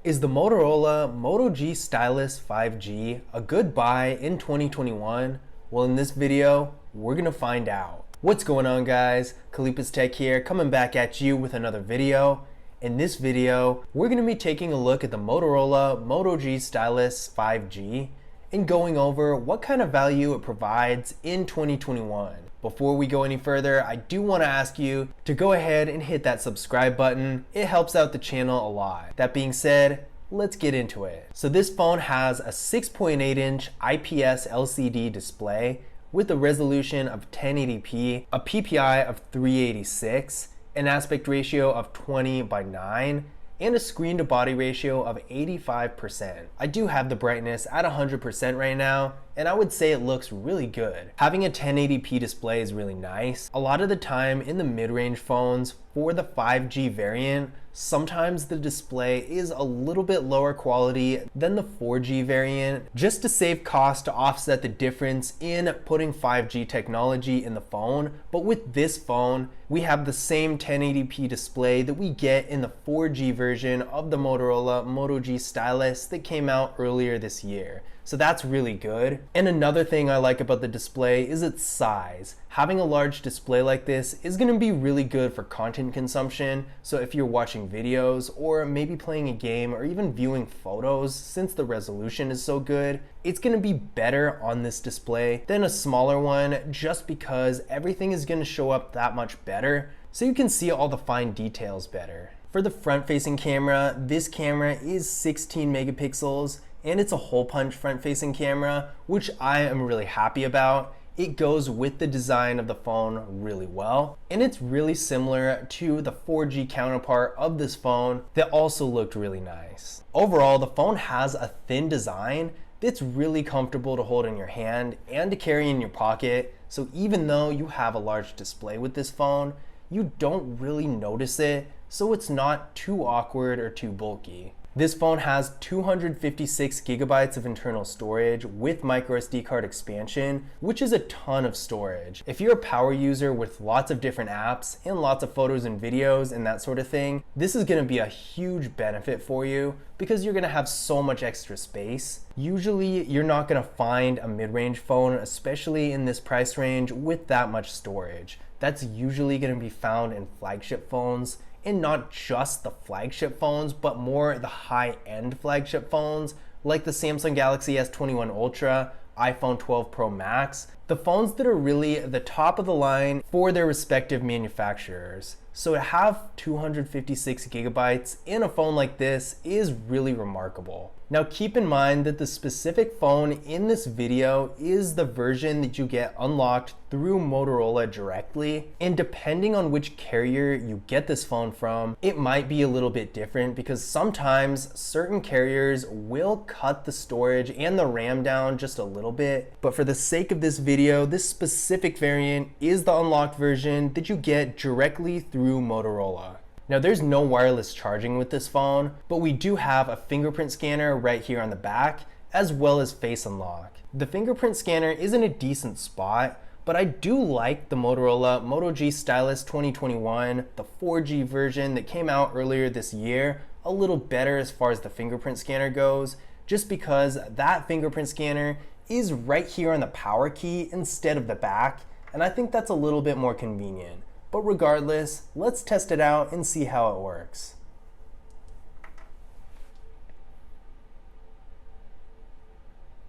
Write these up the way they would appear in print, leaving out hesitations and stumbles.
Is the Motorola Moto G Stylus 5G a good buy in 2021? Well, in this video, we're gonna find out. What's going on, guys? Kalipas Tech here, coming back at you with another video. In this video, we're gonna be taking a look at the Motorola Moto G Stylus 5G and going over what kind of value it provides in 2021. Before we go any further, I do want to ask you to go ahead and hit that subscribe button. It helps out the channel a lot. That being said, let's get into it. So this phone has a 6.8-inch IPS LCD display with a resolution of 1080p, a PPI of 386, an aspect ratio of 20:9, and a screen to body ratio of 85%. I do have the brightness at 100% right now, and I would say it looks really good. Having a 1080p display is really nice. A lot of the time in the mid-range phones for the 5G variant, sometimes the display is a little bit lower quality than the 4G variant, just to save cost to offset the difference in putting 5G technology in the phone. But with this phone, we have the same 1080p display that we get in the 4G version of the Motorola Moto G Stylus that came out earlier this year. So that's really good. And another thing I like about the display is its size. Having a large display like this is going to be really good for content consumption. So if you're watching videos or maybe playing a game or even viewing photos, since the resolution is so good, it's going to be better on this display than a smaller one, just because everything is going to show up that much better. So you can see all the fine details better. For the front-facing camera, this camera is 16 megapixels. And it's a hole punch front facing camera, which I am really happy about. It goes with the design of the phone really well. And it's really similar to the 4G counterpart of this phone that also looked really nice. Overall, the phone has a thin design that's really comfortable to hold in your hand and to carry in your pocket. So even though you have a large display with this phone, you don't really notice it, so it's not too awkward or too bulky. This phone has 256 gigabytes of internal storage with microSD card expansion, which is a ton of storage. If you're a power user with lots of different apps and lots of photos and videos and that sort of thing, this is going to be a huge benefit for you because you're going to have so much extra space. Usually, you're not going to find a mid-range phone, especially in this price range, with that much storage. That's usually going to be found in flagship phones. And not just the flagship phones, but more the high-end flagship phones like the Samsung Galaxy S21 Ultra, iPhone 12 Pro Max, the phones that are really the top of the line for their respective manufacturers. So to have 256 gigabytes in a phone like this is really remarkable. Now keep in mind that the specific phone in this video is the version that you get unlocked through Motorola directly, and depending on which carrier you get this phone from, it might be a little bit different because sometimes certain carriers will cut the storage and the RAM down just a little bit. But for the sake of this video, this specific variant is the unlocked version that you get directly through Motorola. Now there's no wireless charging with this phone, but we do have a fingerprint scanner right here on the back, as well as face unlock. The fingerprint scanner is in a decent spot, but I do like the Motorola Moto G Stylus 2021, the 4G version that came out earlier this year, a little better as far as the fingerprint scanner goes, just because that fingerprint scanner is right here on the power key instead of the back, and I think that's a little bit more convenient. But regardless, let's test it out and see how it works.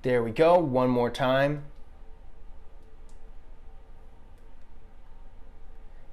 There we go, one more time.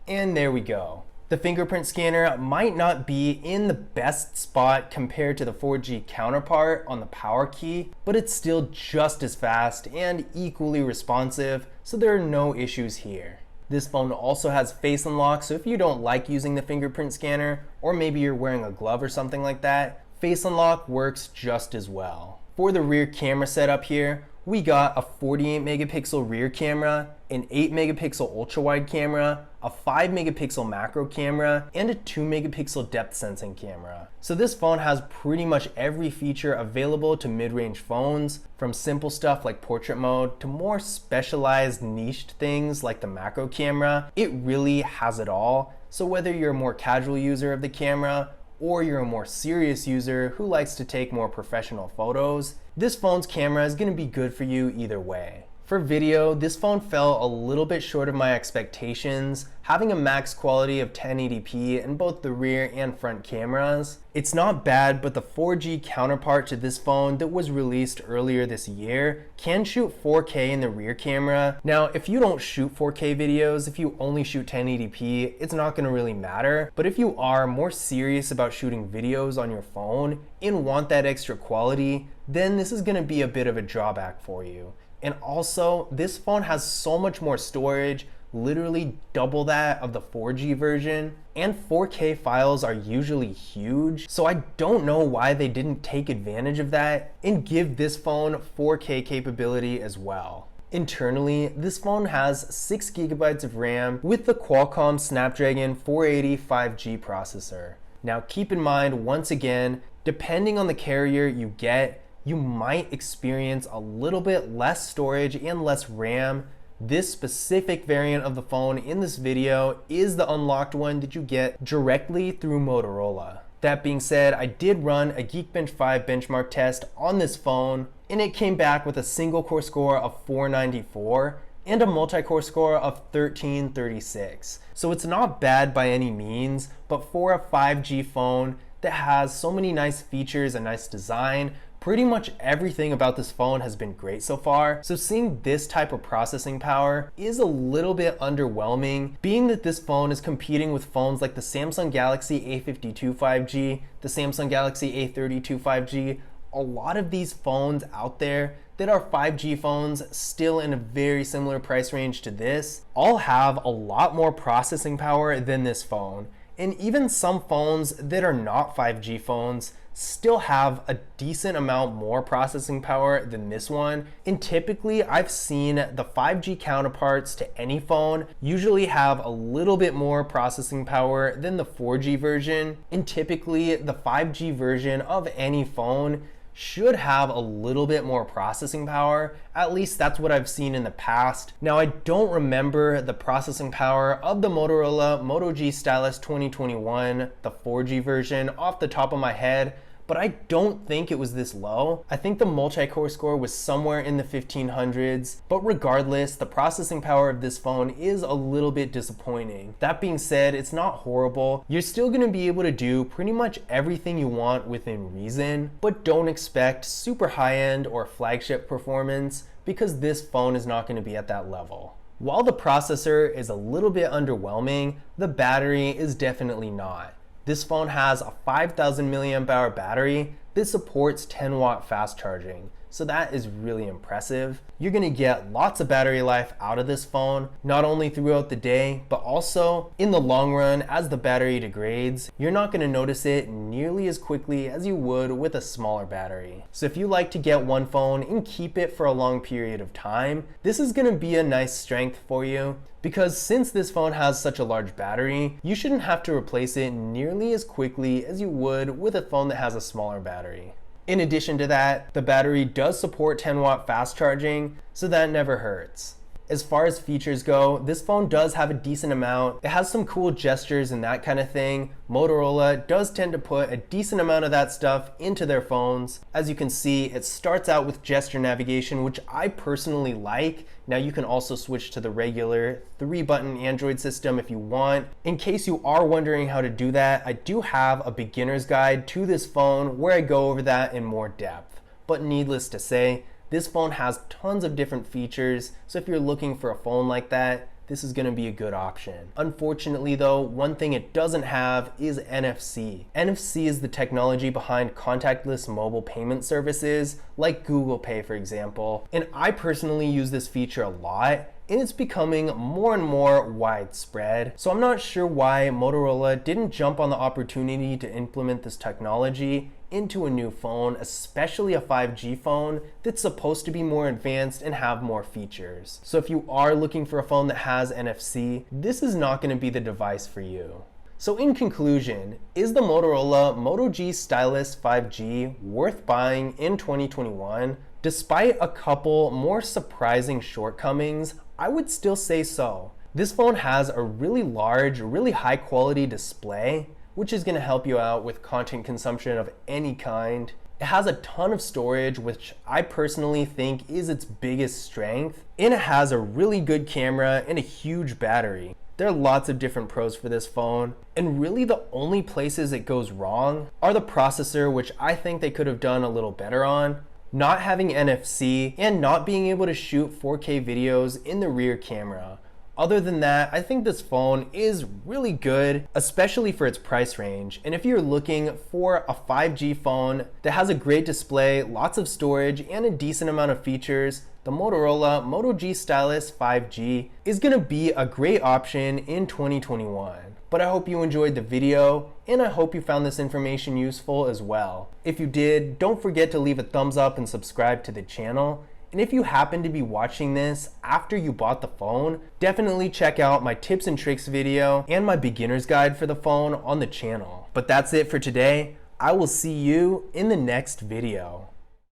And there we go. The fingerprint scanner might not be in the best spot compared to the 4G counterpart on the power key, but it's still just as fast and equally responsive, so there are no issues here. This phone also has face unlock, so if you don't like using the fingerprint scanner, or maybe you're wearing a glove or something like that, face unlock works just as well. For the rear camera setup here, we got a 48 megapixel rear camera, an 8 megapixel ultra wide camera, a 5 megapixel macro camera, and a 2 megapixel depth sensing camera. So this phone has pretty much every feature available to mid-range phones, from simple stuff like portrait mode to more specialized niched things like the macro camera. It really has it all. So whether you're a more casual user of the camera or you're a more serious user who likes to take more professional photos, this phone's camera is going to be good for you either way. For video, this phone fell a little bit short of my expectations, having a max quality of 1080p in both the rear and front cameras. It's not bad, but the 4G counterpart to this phone that was released earlier this year can shoot 4K in the rear camera. Now, if you don't shoot 4K videos, if you only shoot 1080p, it's not going to really matter. But if you are more serious about shooting videos on your phone and want that extra quality, then this is going to be a bit of a drawback for you. And also, this phone has so much more storage, literally double that of the 4G version, and 4K files are usually huge, so I don't know why they didn't take advantage of that and give this phone 4K capability as well. Internally, this phone has 6 GB of RAM with the Qualcomm Snapdragon 480 5G processor. Now keep in mind, once again, depending on the carrier you get, you might experience a little bit less storage and less RAM. This specific variant of the phone in this video is the unlocked one that you get directly through Motorola. That being said, I did run a Geekbench 5 benchmark test on this phone, and it came back with a single core score of 494 and a multi-core score of 1336. So it's not bad by any means, but for a 5G phone that has so many nice features and nice design, pretty much everything about this phone has been great so far, so seeing this type of processing power is a little bit underwhelming, being that this phone is competing with phones like the Samsung Galaxy A52 5G, the Samsung Galaxy A32 5G, a lot of these phones out there that are 5G phones still in a very similar price range to this, all have a lot more processing power than this phone. And even some phones that are not 5G phones still have a decent amount more processing power than this one. And typically I've seen the 5G counterparts to any phone usually have a little bit more processing power than the 4G version. And typically the 5G version of any phone should have a little bit more processing power. At least that's what I've seen in the past. Now, I don't remember the processing power of the Motorola Moto G Stylus 2021, the 4G version, off the top of my head, but I don't think it was this low. I think the multi-core score was somewhere in the 1500s, but regardless, the processing power of this phone is a little bit disappointing. That being said, it's not horrible. You're still gonna be able to do pretty much everything you want within reason, but don't expect super high-end or flagship performance because this phone is not gonna be at that level. While the processor is a little bit underwhelming, the battery is definitely not. This phone has a 5000 milliamp hour battery that supports 10 watt fast charging. So that is really impressive. You're gonna get lots of battery life out of this phone, not only throughout the day, but also in the long run as the battery degrades. You're not gonna notice it nearly as quickly as you would with a smaller battery. So if you like to get one phone and keep it for a long period of time, this is gonna be a nice strength for you. Because since this phone has such a large battery, you shouldn't have to replace it nearly as quickly as you would with a phone that has a smaller battery. In addition to that, the battery does support 10 watt fast charging, so that never hurts. As far as features go, this phone does have a decent amount. It has some cool gestures and that kind of thing. Motorola does tend to put a decent amount of that stuff into their phones. As you can see, it starts out with gesture navigation, which I personally like. Now you can also switch to the regular 3-button Android system if you want. In case you are wondering how to do that, I do have a beginner's guide to this phone where I go over that in more depth. But needless to say, this phone has tons of different features, so if you're looking for a phone like that, this is gonna be a good option. Unfortunately though, one thing it doesn't have is NFC. NFC is the technology behind contactless mobile payment services like Google Pay, for example. And I personally use this feature a lot, and it's becoming more and more widespread. So I'm not sure why Motorola didn't jump on the opportunity to implement this technology into a new phone, especially a 5G phone that's supposed to be more advanced and have more features. So if you are looking for a phone that has NFC, this is not going to be the device for you. So in conclusion, is the Motorola Moto G Stylus 5G worth buying in 2021? Despite a couple more surprising shortcomings, I would still say so. This phone has a really large, really high quality display, which is going to help you out with content consumption of any kind. It has a ton of storage, which I personally think is its biggest strength, and it has a really good camera and a huge battery. There are lots of different pros for this phone, and really the only places it goes wrong are the processor, which I think they could have done a little better on, not having NFC, and not being able to shoot 4K videos in the rear camera. Other than that, I think this phone is really good, especially for its price range. And if you're looking for a 5G phone that has a great display, lots of storage, and a decent amount of features, the Motorola Moto G Stylus 5G is gonna be a great option in 2021. But I hope you enjoyed the video, and I hope you found this information useful as well. If you did, don't forget to leave a thumbs up and subscribe to the channel. And if you happen to be watching this after you bought the phone, definitely check out my tips and tricks video and my beginner's guide for the phone on the channel. But that's it for today. I will see you in the next video.